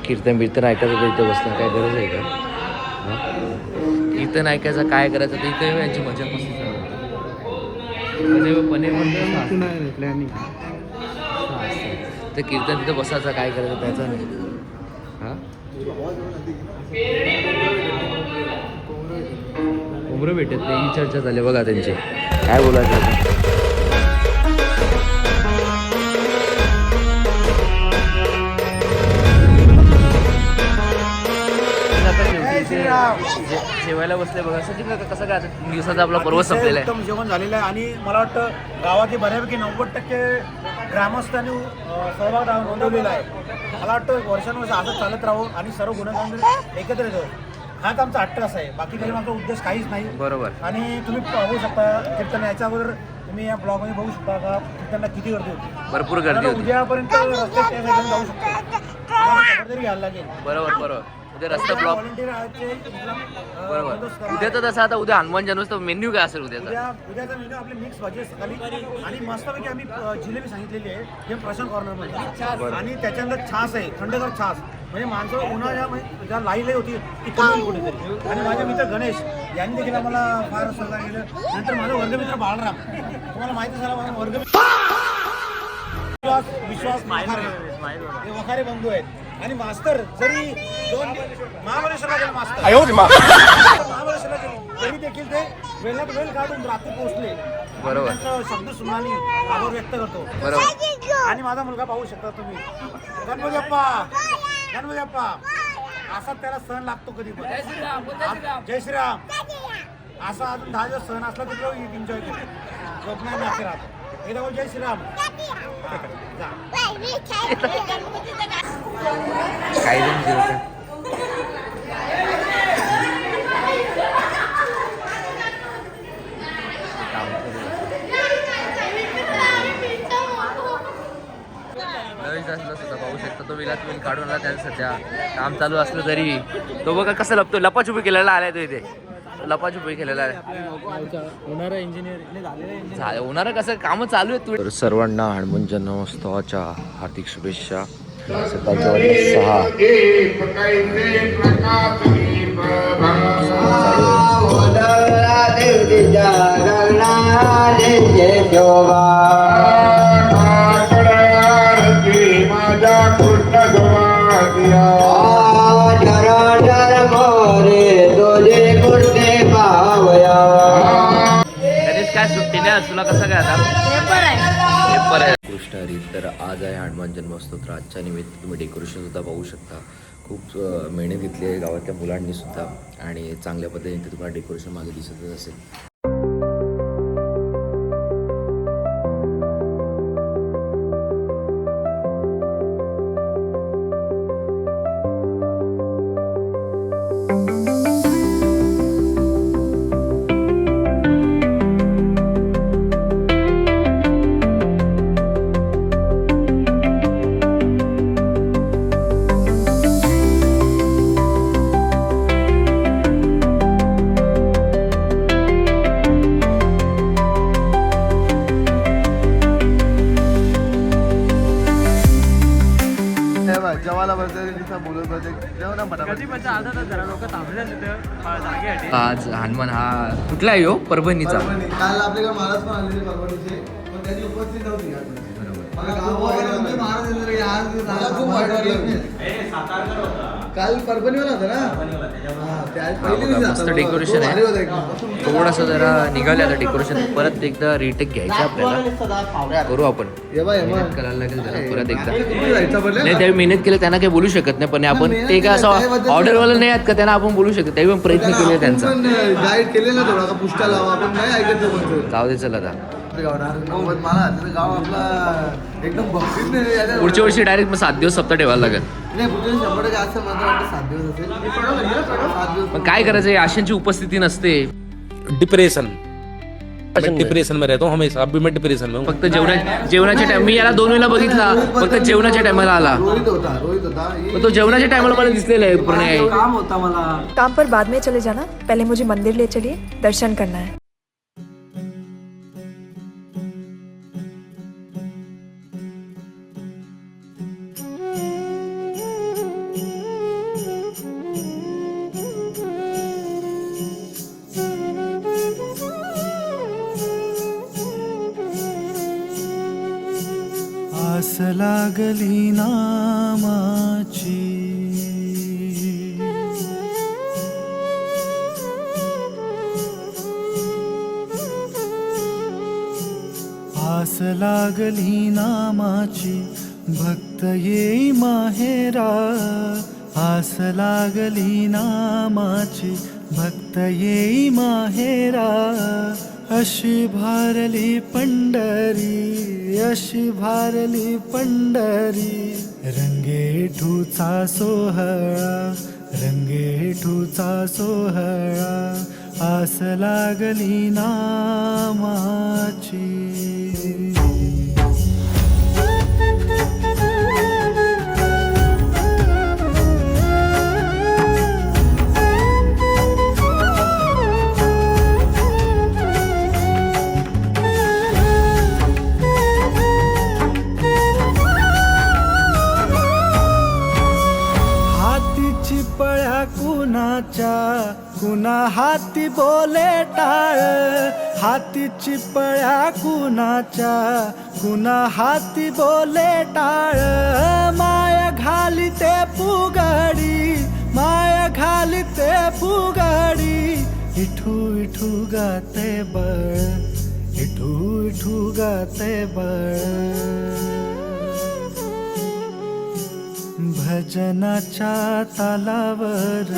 कीर्तन बिर्तन ऐकायचं तर इथं बसणं काय गरज आहे का? कीर्तन ऐकायचं काय करायचं तर इथे यांची मजा मस्ती पनीर म्हणतो प्लॅनिंग तर कीर्तन तिथं बसायचं काय करायचं त्याचं नाही. हां उमरं भेटत नाही ही चर्चा झाली बघा त्यांची. काय बोलायचं आता? जेवायला बसले बघा सचिन काका कसं काय दिवसाचा आपला पर्व संपलेला आहे. उत्तम जेवण झालेलं आहे आणि मला वाटतं गावातील बऱ्यापैकी 90% ग्रामस्थांनी सहभाग नोंदवलेला आहे. मला वाटतं वर्षानुवर्ष असंच चालत राहावं आणि सर्व गुन्हेगार एकत्र येतो. हाच आमचा अट्टहास आहे. बाकी तरी आमचा उद्देश काहीच नाही. बरोबर. आणि तुम्ही बघू शकता कीर्तन याच्या अगोदर तुम्ही या ब्लॉगमध्ये बघू शकता का कीर्तनला किती गर्दी होती. भरपूर गर्दी होती. उद्यापर्यंत रस्त्यात त्या साईडला जाऊ शकतो तरी घ्यायला लागेल. बरोबर उद्या रस्ता ब्लॉक. बरोबर उद्या तर तसं आता उद्या हनुमान जन्मोत्सव मेन्यू काय असेल उद्याचा मेन्यू आपले मिक्स भाजी सकाळी आणि मस्तपैकी आम्ही जिलेबी सांगितलेली आहे हे प्रशांत कॉर्नरमध्ये आणि त्याच्यानंतर छास आहे थंडगार छास म्हणजे माणसं उन्हाळ्या ज्या लाईन होती ती कमी कुठेतरी. आणि माझे मित्र गणेश यांनी देखील आम्हाला फार सहकार्य केलं. नंतर माझा वर्गमित्र बाळराम तुम्हाला माहिती झाला माझा वर्ग विश्वास वखारे बंधू आहेत. आणि मास्तर जरी दोन महाबळेश्वरला गेले मास्तर महाबळेश्वरला गेले तरी देखील ते वेळात वेळ काढून रात्री पोहोचले. बरोबर शब्द सुनानी आभार व्यक्त करतो. बरोबर. आणि माझा मुलगा पाहू शकता तुम्ही गणपती बाप्पा असा त्याला सण लागतो कधी पण. जय श्रीराम असा अजून 10 दिवस सण असला तर तो एन्जॉय करतो झोपणार नाते राहतो. एकदा बोल जय श्रीराम. काही जण जेवतात. सुद्धा पाहू शकता तो विलात वेल काढून आला त्याला सध्या काम चालू असलं तरी तो बघा कसं लपतो. लपाछुपी केलेला आलाय तो इथे लपाछुपी केलेला आहे. होणारं कसं काम चालू आहे. तर सर्वांना हनुमान जन्मोत्सवाच्या हार्दिक शुभेच्छा. सकाळच्या काय सुट्टी नाही तुला कसं काय आता पेपर आहे कृष्ण हरी. तर आज आहे हनुमान जन्मोत्सव. तर आजच्या निमित्त तुम्ही डेकोरेशन सुद्धा पाहू शकता. खूप मेहनत घेतली आहे गावातल्या मुलांनी सुद्धा आणि चांगल्या पद्धतीने ते तुम्हाला डेकोरेशन मागे दिसतच असेल. आज हनुमान हा कुठला आहे हो परभणीचा. काल आपल्याकडे महाराज पण आलेले परभणीचे पण त्यांची उपस्थिती नव्हती. काल परभणीवर होता ना मस्त डेकोरेशन आहे. थोडंसं जरा निघाले आता डेकोरेशन परत एकदा रिटेक घ्यायचं आपल्याला करू आपण मेहनत करायला लागेल जरा परत एकदा. नाही त्यावेळी मेहनत केलं त्यांना काही बोलू शकत नाही पण आपण ते काय असं ऑर्डरवाला नाही आहेत का त्यांना आपण बोलू शकतो. त्यावेळी पण प्रयत्न केले त्यांचा गाईड केलेला थोडा का पुष्टा लावा आपण नाही ऐकत. जाऊ दे चला आता गाव आपला एकदम भक्तीत पुढच्या वर्षी डायरेक्ट मग 7 दिवस सप्ताह ठेवायला लागेल. नाही पुढच्या 100% असं मला वाटतं 7 दिवस असेल. पण काय करायचं आशांची उपस्थिती नसते. डिप्रेशन में रहता हूँ हमेशा. अभी मैं डिप्रेशन में हूँ. फक्त जेवणाच्या टाइम मी याला 2 वेळा बघितला फक्त जेवणाच्या टायमाला आला. रोहित होता पण तो जेवणाच्या टायमाला मला दिसलेला आहे पूर्ण. काम होता मला. काम पर बाद में चले जाना, पहले मुझे मंदिर ले चलिए, दर्शन करना है. आस लागली नामाची आस लागली नामाची भक्त येई माहेरा आस लागली नामाची भक्त येई माहेरा अशी भारली पंढरी अशी भारली पंढरी रंगेठूचा सोहळा रंगेठूचा सोहळा आस लागली नामाची चिपळ्या कुणाच्या कुणा हाती बोले टाळ हाती चिपळ्या कुणाच्या कुणा हाती बोले टाळ माया घाली ते पुगाडी माया घाली ते पुगाडी इठू इठू गाते बळ इठू इठू गाते बळ भजनाच्या तालावर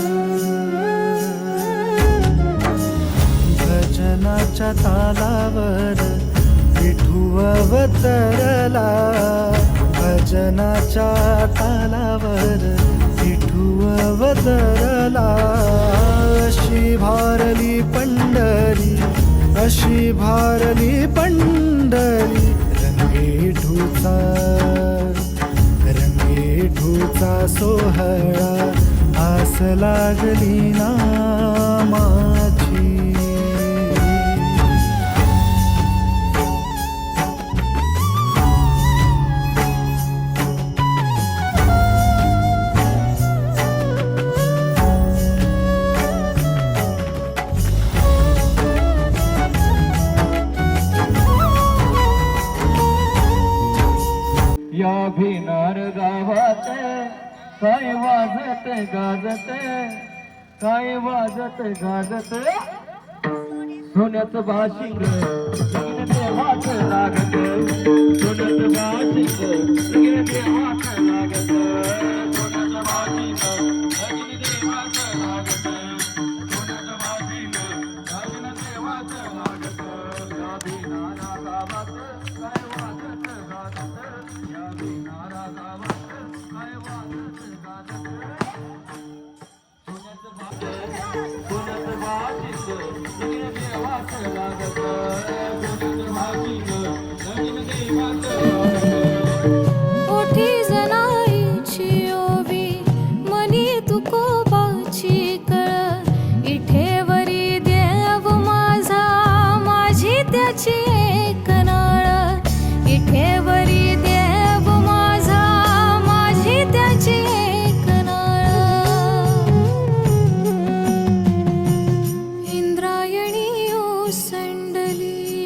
भजनाच्या तालावर विठू अवतरला भजनाच्या तालावर विठू अवतरला अशी भारली पंढरी अशी भारली पंढरी रंगेठूचा रंगेठूचा सोहळा आस लागली नामाची या भिनार गावात काय वाजत गाजत काय वाजत गाजत सोन्याचं बाशिंग देवाच लागत सोन्याचं बाशिंग देवाच लागत सोन्याचं बाशिंग देवाच लागत सोन्याचं बाशिंग देवाच लागत या भिनारा गावात काय वाजत गाजत या भिनारा गावात काय वाजत गाजत सोन्याचं बाशिंग देवाच लागत सोन्याचं बाशिंग देवाच लागत ओठी जनाईची ओवी मनी तुकोबाची कळ इठेवरी देव माझा माझी त्याची एक नाळ इठेवरी देव माझा माझी त्याची एक नाळ इंद्रायणी ओसंडली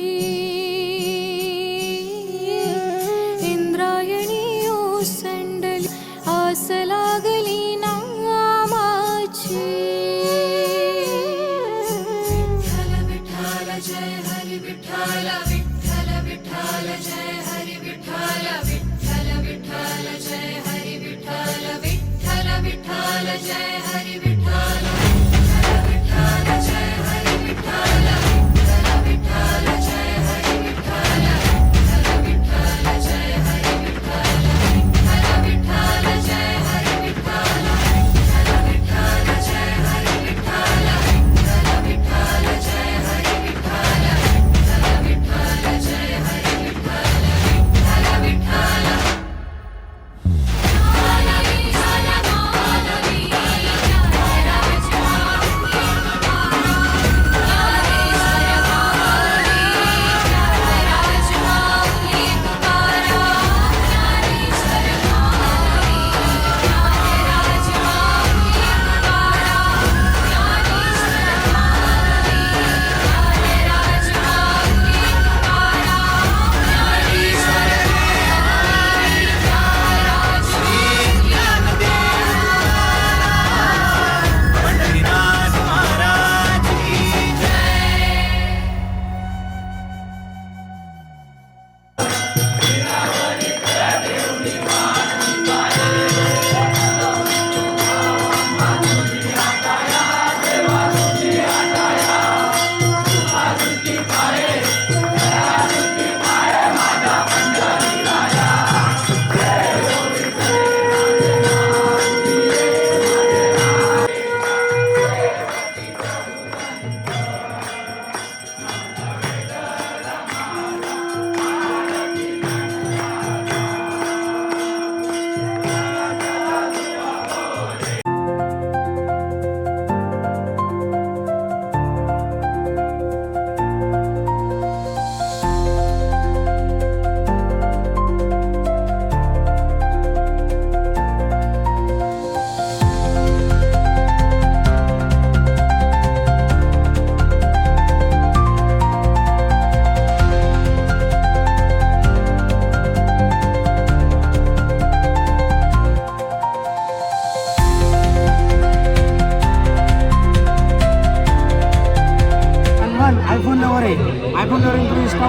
आयफोन लवर आहे. आयफोन लवर तुम्ही इंस्टा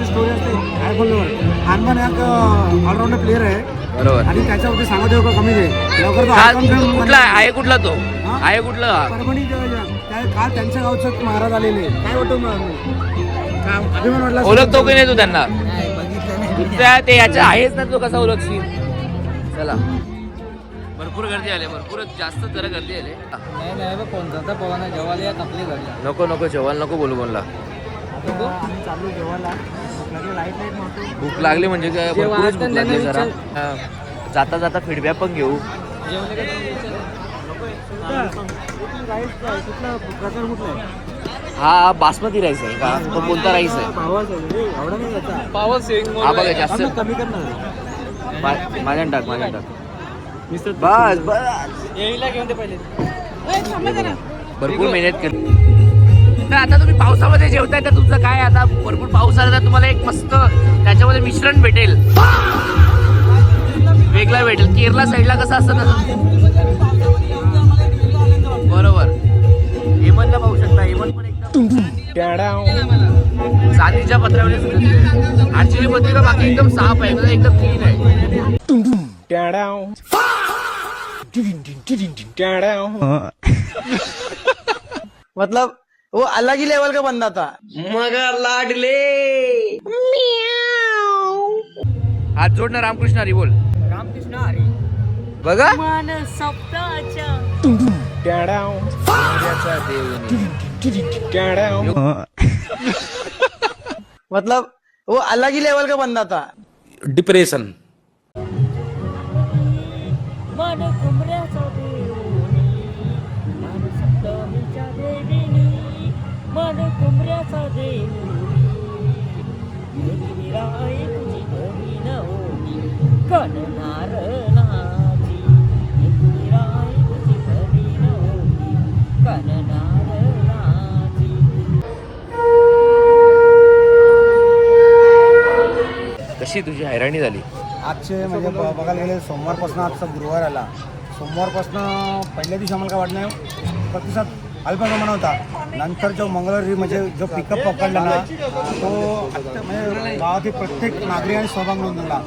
स्टोरी असते आयफोन लवर. हनुमान एक ऑलराऊंडर प्लेअर आहे बरोबर. आणि त्याच्यावरती सांगत येऊ का कमी दे लवकर तो हा, icon film कुठला आहे कुठला तो हा? आहे कुठला परभणी काल त्यांच्या गावचं महाराज आलेले काय वाटतं अभिमान वाटला ओळखतो की नाही तू त्यांना नाही बघितलं नाही. तुझ्या ते याच्या आहेच ना तू कसा ओळखशील. चला भरपूर गर्दी आले भरपूर जास्त जरा गर्दी आले. नाही कोणता पवाना जेवायला या आपली घडला. नको नको जेवायला नको बोलू कोणला. आम्ही चाललो जेवायला लाईट नव्हतो. भूक लागली म्हणजे काय भरपूरच भूक लागली जरा. हा. जाता जाता फीडबॅक पण घेऊ. कुठला प्रकार कुठला आहे हा बासमती राईस आहे का तो कोणता राईस आहे. भावाचा एवढा नाही याचा हा बघा जास्त कमी करणार माझ्या टाक बस बस येईला घेऊन ते पहिले भरपूर मेहनत केली. तर आता तुम्ही पावसामध्ये जेवताय तर तुमचं काय आता भरपूर पाऊस आला तर तुम्हाला एक मस्त त्याच्यामध्ये मिश्रण भेटेल वेगळा भेटेल. केरला साईडला कसं असतं तसं बरोबर. हेमंतला पाहू शकता हेमंत पण एकदम चांदीच्या पत्र्यामध्ये आरची पत्रिका बाकी एकदम साफ आहे एकदम क्लीन आहे. मतलब वो अलग ही लेवल का बंदा था. मगर लाडले हात जोडणं रामकृष्ण हरी बोल. रामकृष्ण हरी बघा मतलब वो अलग ही लेवल का बंदा था. डिप्रेशन. मन कुमऱ्याचा देऊनी मन सप्तमीच्या देवीनी मन कुमऱ्याचा देऊनी राय तुझी घरी नव्हती कणनार नाची राय तुझी घरी नव्हती कणनार नाची. कशी तुझी हैराणी झाली. आजचे म्हणजे बघायला गेले सोमवारपासून आजचा गुरुवार आला. सोमवारपासून पहिल्या दिवशी आम्हाला काय वाटलं प्रतिसाद अल्प प्रमाणात होता. नंतर जो मंगळवारी म्हणजे जो पिकअप पकडला ना तो म्हणजे गावातील प्रत्येक नागरिकांनी सहभाग नोंदवला.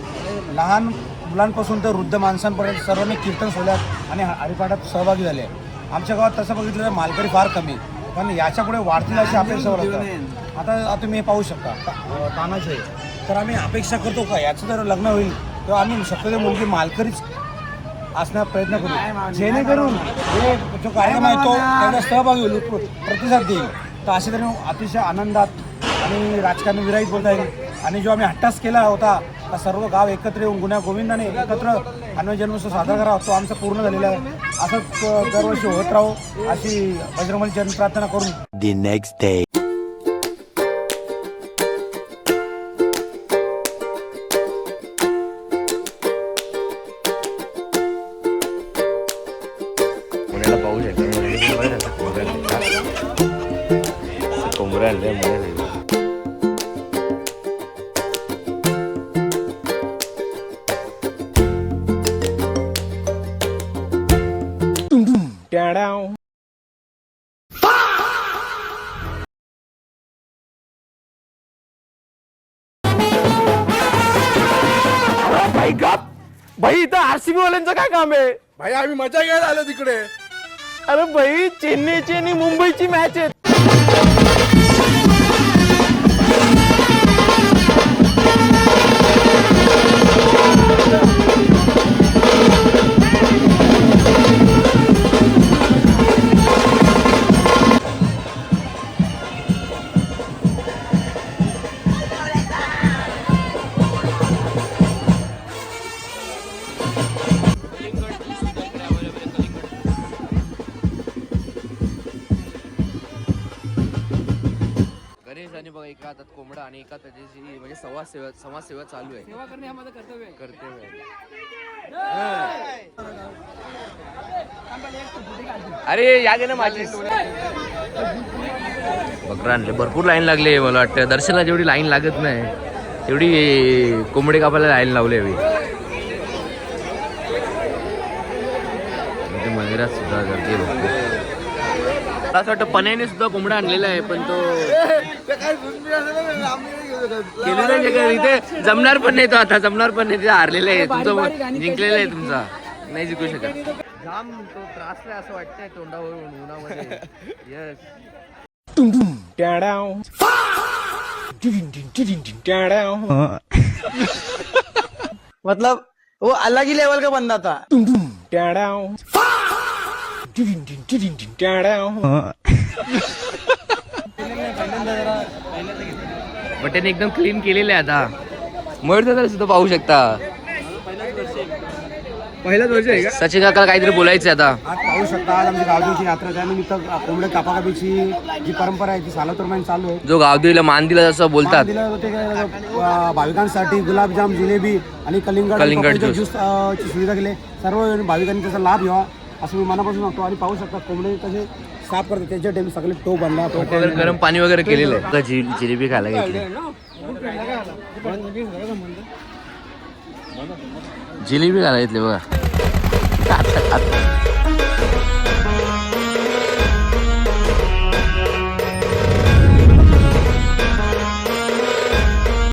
लहान मुलांपासून तर वृद्ध माणसांपर्यंत सर्वांनी कीर्तन सोहळ्यात आणि हरिपाठात सहभागी झाले. आमच्या गावात तसं बघितलं तर मालकरी फार कमी पण याच्यापुढे वाढतील अशी अपेक्षा होतं. आता तुम्ही हे पाहू शकता तानाचे तर आम्ही अपेक्षा करतो का याचं जर लग्न होईल तेव्हा आम्ही शक्यतो मुलगी मालकरीच असण्याचा प्रयत्न करू जेणेकरून हे जो कार्यक्रम आहे तो त्याचा सहभागी होईल प्रतिसाद देईल. तर अशा तऱ्हेने अतिशय आनंदात आणि राजकारण विरहित बोलता येईल. आणि जो आम्ही हट्टास केला होता का सर्व गाव एकत्र येऊन गुन्ह्या गोविंदाने एकत्र हनुमान जन्मोत्सव साजरा करावा तो आमचा पूर्ण झालेला आहे. असंच दरवर्षी होत राहू अशी बजरंगबली चरण प्रार्थना करून The next day. पुण्याला पाहू शकतो कोंबड्या आणल्या भाई इथं आरसीबी वाल्यांचं काय काम आहे. भाई आम्ही मजा घ्यायला आलो तिकडे. अरे भाई चेन्नईची आणि मुंबईची मॅच आहे. गणेश आणि बघा एका हातात कोंबडा आणि एका त्याची म्हणजे समाजसेवा चालू आहे. सेवा करणे हा माझं कर्तव्य अरे या गे ना माझी बकरा आणले. भरपूर लाईन लागली मला वाटतं. दर्शनाला जेवढी लाईन लागत नाही तेवढी कोंबडे कापायला लाईन लावली हवी. मंदिरात सुद्धा गर्दी भरपूर. असं वाटतं पण्याने सुद्धा कोंबडा आणलेला आहे पण तो गेलेला आहे का इथे जमणार पण नाही तो आता जमणार पण नाही ते हारलेला आहे तुमचं जिंकलेला आहे तुमचा नाही जिंकू शकत जाम तो त्रासला असं वाटतंय तोंडावरून उन्हामध्ये यस मतलब वो अलग ही लेवल का बंदा था. बटन एकदम क्लीन केलेलं आहे आता मयूर दादा सुद्धा पाहू शकता पहिलाच वर्ष आहे का? सचिन काकाला काहीतरी बोलायचं आता आज पाहू शकता आज आमची गावदेवीची यात्रा त्यानिमित्त कोंबडे कापाकापीची जी परंपरा आहे ती सालोत्तरमान चालू आहे. जो गावदेवीला मान दिला जसं बोलतात दिलं होते भाविकांसाठी गुलाबजाम जिलेबी आणि कलिंगड कलिंगड ज्यूस. ज्यूस ची सुविधा केली. सर्व भाविकांनी त्याचा लाभ घ्यावा असं मी मनापासून सांगतो. आणि पाहू शकता कोंबडे कसे साफ करतात त्याच्या टाइम सगळे टोप बनला वगैरे गरम पाणी वगैरे केलेलं आहे जिलेबी खायला घेतली जिलेबी खायला घेतली बघा